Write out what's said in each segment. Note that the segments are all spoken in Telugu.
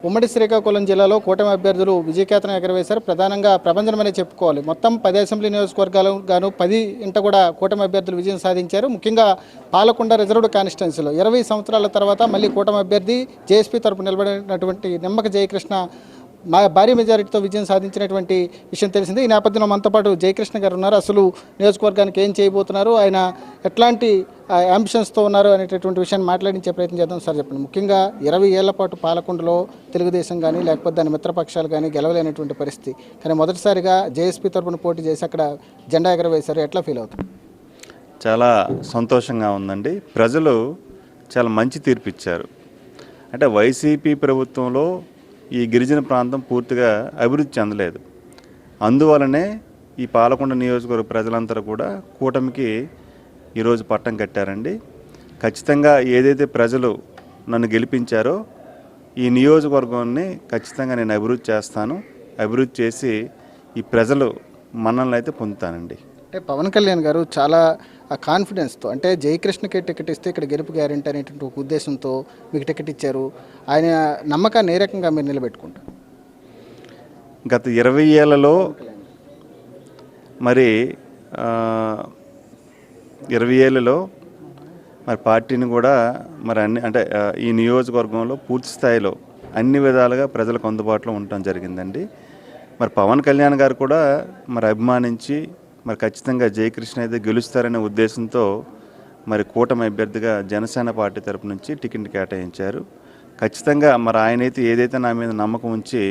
ఉమ్మడి శ్రీకాకుళం జిల్లాలో కూటమి అభ్యర్థులు విజయకేతనం ఎగరవేశారు. ప్రధానంగా ప్రభంజనమనే చెప్పుకోవాలి. మొత్తం 10 అసెంబ్లీ నియోజకవర్గాలు గాను 10 ఇంట కూడా కూటమి అభ్యర్థులు విజయం సాధించారు. ముఖ్యంగా పాలకొండ రిజర్వ్డ్ కాన్స్టిట్యున్సీలో 20 సంవత్సరాల తర్వాత మళ్ళీ కూటమి అభ్యర్థి జేఎస్పీ తరపు నిలబడినటువంటి నిమ్మక జయకృష్ణ భారీ మెజారిటీతో విజయం సాధించినటువంటి విషయం తెలిసింది. ఈ నేపథ్యంలో మనతో పాటు జయకృష్ణ గారు ఉన్నారు. అసలు నియోజకవర్గానికి ఏం చేయబోతున్నారు, ఆయన ఎట్లాంటి అంబిషన్స్తో ఉన్నారు అనేటటువంటి విషయాన్ని మాట్లాడించే ప్రయత్నం చేద్దాం. సార్ చెప్పండి, ముఖ్యంగా 20 ఏళ్ల పాటు పాలకొండలో తెలుగుదేశం కానీ లేకపోతే దాని మిత్రపక్షాలు కానీ గెలవలేనటువంటి పరిస్థితి, కానీ మొదటిసారిగా జేఎస్పీ తరపున పోటీ చేసి అక్కడ జెండా ఎగరవేశారు. ఎట్లా ఫీల్ అవుతుంది? చాలా సంతోషంగా ఉందండి. ప్రజలు చాలా మంచి తీర్పు ఇచ్చారు. అంటే వైసీపీ ప్రభుత్వంలో ఈ గిరిజన ప్రాంతం పూర్తిగా అభివృద్ధి చెందలేదు. అందువలనే ఈ పాలకొండ నియోజకవర్గ ప్రజలందరూ కూడా కూటమికి ఈరోజు పట్టం కట్టారండి. ఖచ్చితంగా ఏదైతే ప్రజలు నన్ను గెలిపించారో ఈ నియోజకవర్గాన్ని ఖచ్చితంగా నేను అభివృద్ధి చేస్తాను. అభివృద్ధి చేసి ఈ ప్రజలు మన్ననలు అయితే పొందుతానండి. అంటే పవన్ కళ్యాణ్ గారు చాలా కాన్ఫిడెన్స్తో, అంటే జయకృష్ణకి టికెట్ ఇస్తే ఇక్కడ గెలుపు గ్యారెంటీ అనేటువంటి ఒక ఉద్దేశంతో మీకు టికెట్ ఇచ్చారు. ఆయన నమ్మకాన్ని ఏ రకంగా మీరు నిలబెట్టుకుంటారు? గత 20 ఏళ్లలో మరి 20 ఏళ్లలో మరి పార్టీని కూడా మరి అన్ని అంటే ఈ నియోజకవర్గంలో పూర్తి స్థాయిలో అన్ని విధాలుగా ప్రజలకు అందుబాటులో ఉండటం జరిగిందండి. మరి పవన్ కళ్యాణ్ గారు కూడా మరి అభిమానించి మరి ఖచ్చితంగా జయకృష్ణ అయితే గెలుస్తారనే ఉద్దేశంతో మరి కూటమి అభ్యర్థిగా జనసేన పార్టీ తరపు నుంచి టికెట్ కేటాయించారు. ఖచ్చితంగా మరి ఆయన అయితే ఏదైతే నా మీద నమ్మకం ఉంచి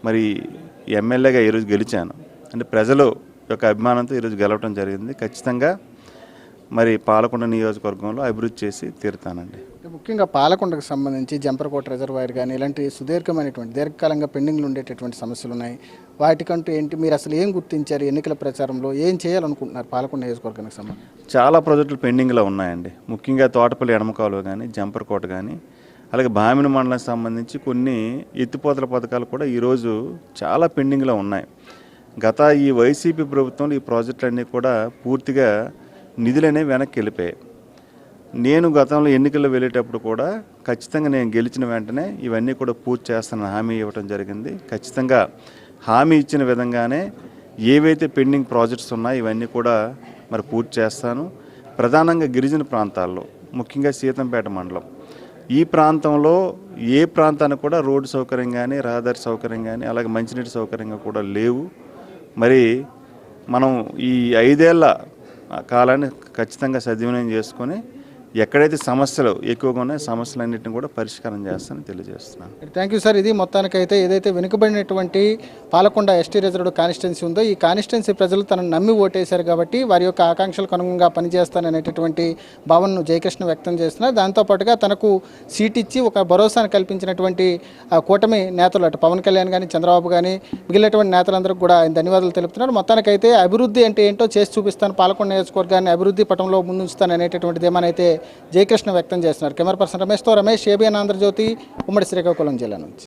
మరి ఎమ్మెల్యేగా ఈరోజు గెలిచాను, అంటే ప్రజలు యొక్క అభిమానంతో ఈరోజు గెలవడం జరిగింది. ఖచ్చితంగా మరి పాలకొండ నియోజకవర్గంలో అభివృద్ధి చేసి తీరుతానండి. ముఖ్యంగా పాలకొండకు సంబంధించి జంపరకోట రిజర్వాయర్ కానీ ఇలాంటి సుదీర్ఘమైనటువంటి దీర్ఘకాలంగా పెండింగ్లు ఉండేటటువంటి సమస్యలు ఉన్నాయి. వాటికంటూ ఏంటి, మీరు అసలు ఏం గుర్తించారు? ఎన్నికల ప్రచారంలో ఏం చేయాలనుకుంటున్నారు పాలకొండ నియోజకవర్గానికి సంబంధించి? చాలా ప్రాజెక్టులు పెండింగ్లో ఉన్నాయండి. ముఖ్యంగా తోటపల్లి ఎడమకాలువ కానీ జంపరకోట కానీ అలాగే భామిని మండలానికి సంబంధించి కొన్ని ఎత్తిపోతల పథకాలు కూడా ఈరోజు చాలా పెండింగ్లో ఉన్నాయి. గత ఈ వైసీపీ ప్రభుత్వంలో ఈ ప్రాజెక్టులన్నీ కూడా పూర్తిగా నిధులనే వెనక్కి వెళ్ళిపోయాయి. నేను గతంలో ఎన్నికల్లో వెళ్ళేటప్పుడు కూడా ఖచ్చితంగా నేను గెలిచిన వెంటనే ఇవన్నీ కూడా పూర్తి చేస్తానని హామీ ఇవ్వడం జరిగింది. ఖచ్చితంగా హామీ ఇచ్చిన విధంగానే ఏవైతే పెండింగ్ ప్రాజెక్ట్స్ ఉన్నాయో ఇవన్నీ కూడా మరి పూర్తి చేస్తాను. ప్రధానంగా గిరిజన ప్రాంతాల్లో, ముఖ్యంగా సీతంపేట మండలం ఈ ప్రాంతంలో ఏ ప్రాంతానికి కూడా రోడ్డు సౌకర్యం కానీ రహదారి సౌకర్యం కానీ అలాగే మంచినీటి సౌకర్యంగా కూడా లేవు. మరి మనం ఈ 5 ఏళ్ల కాలాన్ని ఖచ్చితంగా సద్వినియోగం చేసుకొని ఎక్కడైతే సమస్యలు ఎక్కువగా ఉన్నాయో సమస్యలన్నింటినీ కూడా పరిష్కారం చేస్తానని తెలియజేస్తున్నాను. Thank you sir. ఇది మొత్తానికైతే ఏదైతే వెనుకబడినటువంటి పాలకొండ ఎస్టీ రిజర్వ్డ్ కాన్స్టిట్యున్సీ ఉందో ఈ కాన్స్టిట్యున్సీ ప్రజలు తనను నమ్మి ఓటేశారు కాబట్టి వారి యొక్క ఆకాంక్షలకు అనుగుణంగా పనిచేస్తాననేటటువంటి భావనను జయకృష్ణ వ్యక్తం చేస్తున్నారు. దాంతోపాటుగా తనకు సీట్ ఇచ్చి ఒక భరోసాను కల్పించినటువంటి కూటమి నేతలు అటు పవన్ కళ్యాణ్ కానీ చంద్రబాబు కానీ మిగిలినటువంటి నేతలందరికీ కూడా ఆయన ధన్యవాదాలు తెలుపుతున్నారు. మొత్తానికైతే అభివృద్ధి అంటే ఏంటో చేసి చూపిస్తాను, పాలకొండ నియోజకవర్గాన్ని అభివృద్ధి పటంలో ముందుంచుతాను అనేటటువంటిది ఏమైతే జయకృష్ణ వ్యక్తం చేస్తున్నారు. కెమెరా పర్సన్ రమేష్తో రమేష్, ఏబిఎన్ ఆంధ్రజ్యోతి, ఉమ్మడి శ్రీకాకుళం జిల్లా నుంచి.